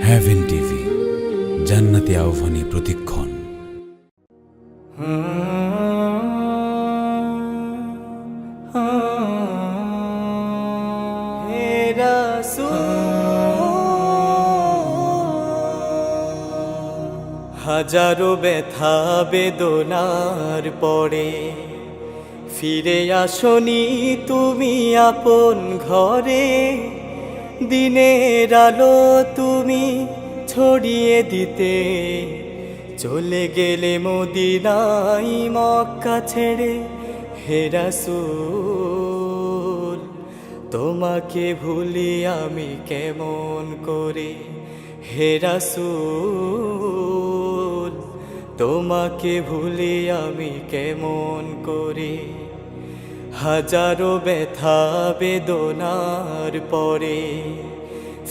Haven TV, জান্নাতি আহ্বানী প্রতিক্ষণ। হে রাসূল, হাজারো ব্যথা বেদনার পরে ফিরে আসনি তুমি আপন ঘরে। দিনের আলো তুমি ছড়িয়ে দিতে চলে গেলে মদিনায় মক্কা ছেড়ে। হে রাসূল, তোমাকে ভুলি আমি কেমন করে। হে রাসূল, তোমাকে ভুলি আমি কেমন করে। হাজারো ব্যথা বেদনার পরে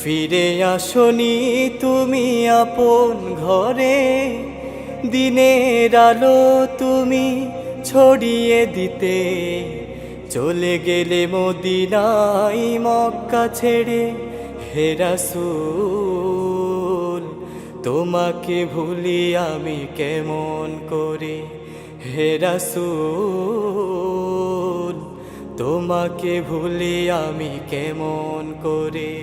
ফিরে আসনি তুমি আপন ঘরে। দিনের আলো তুমি ছড়িয়ে দিতে চলে গেলে মদিনায় মক্কা ছেড়ে। হে রাসূল, তোমাকে ভুলি আমি কেমন করে। হে রাসূল, তোমাকে ভুলি আমি কেমন করে।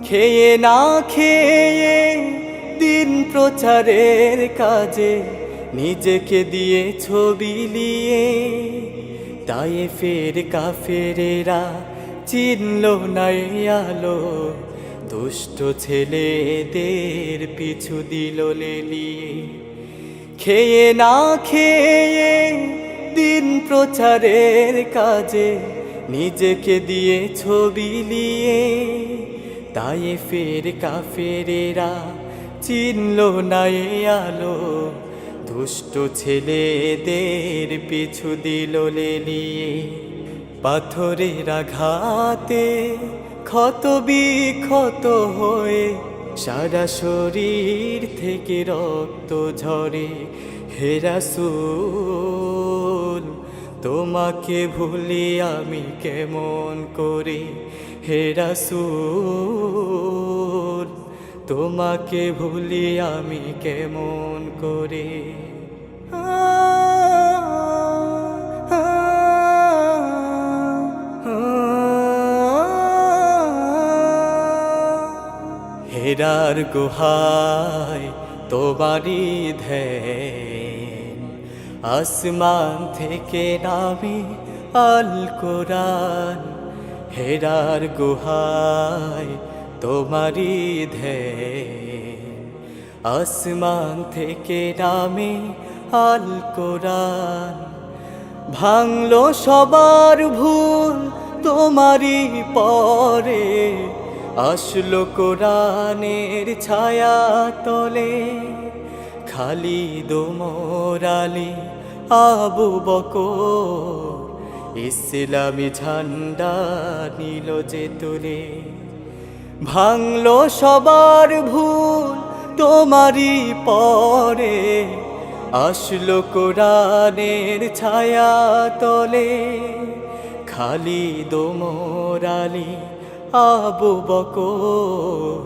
খেয়ে না খেয়ে দিন প্রচারের কাজে নিজেকে দিয়ে ছবি লিয়ে তায়েফের কাফেরেরা চিনল না এই আলো। দুষ্ট ছেলেদের পিছু দিল লেলিয়ে। খেয়ে না খেয়ে দিন প্রচারের কাজে নিজেকে দিয়ে ছবি লিয়ে তায়েফের কাফেরেরা চিনল না এই আলো। দুষ্ট ছেলেদের পিছু দিল লেলিয়ে। পাথরের আঘাতে ক্ষত বিক্ষত হয়ে সারা শরীর থেকে রক্ত ঝরে। হে রাসূল, তোমাকে ভুলি আমি কেমন করে। হে রাসূল, তোমাকে ভুলি আমি কেমন করে। হেরার গুহায় তোমারি ধ্যান, আসমান থেকে নামে আল কোরআন। হেরার গুহায় তোমারি ধ্যান, আসমান থেকে নামে আল কোরআন। ভাঙলো সবার ভুল তোমারি পরে, আসলো কোরআনের ছায়া তলে। খালিদ ওমর আলী আবু বকর ইসলামী ঝান্ডা নিল যে তুলে। ভাঙলো সবার ভুল তোমারি পরে, আসলো কোরআনের ছায়া তলে। খালিদ ওমর আলী আবু বকর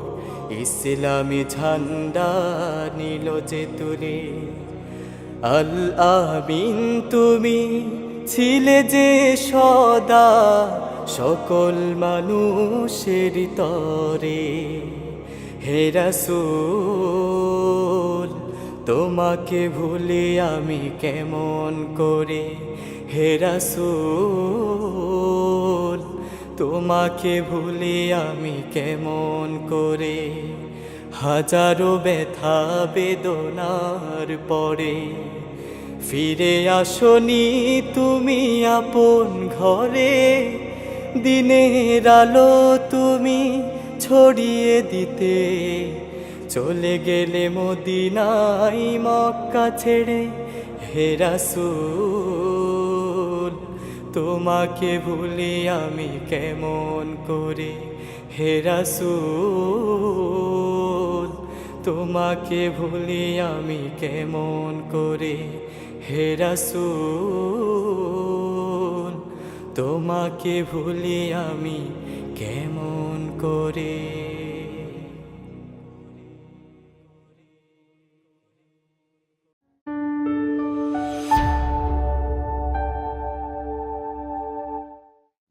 ইসলামী ঝান্ডা নিল যে তুলে। আল আমিন তুমি ছিলে যে সদা সকল মানুষের তরে। হে রাসূল, তোমাকে ভুলি আমি কেমন করে। হে রাসূল, তোমাকে ভুলি আমি কেমন করে। হাজারো ব্যথা বেদনার পরে ফিরে আসনি তুমি আপন ঘরে। দিনের আলো তুমি ছড়িয়ে দিতে চলে গেলে মদিনায় মক্কা ছেড়ে। হে রাসূল, তোমাকে ভুলি আমি কেমন করে। হে রাসূল, তোমাকে ভুলি আমি কেমন করে। হে রাসূল, তোমাকে ভুলি আমি কেমন করে।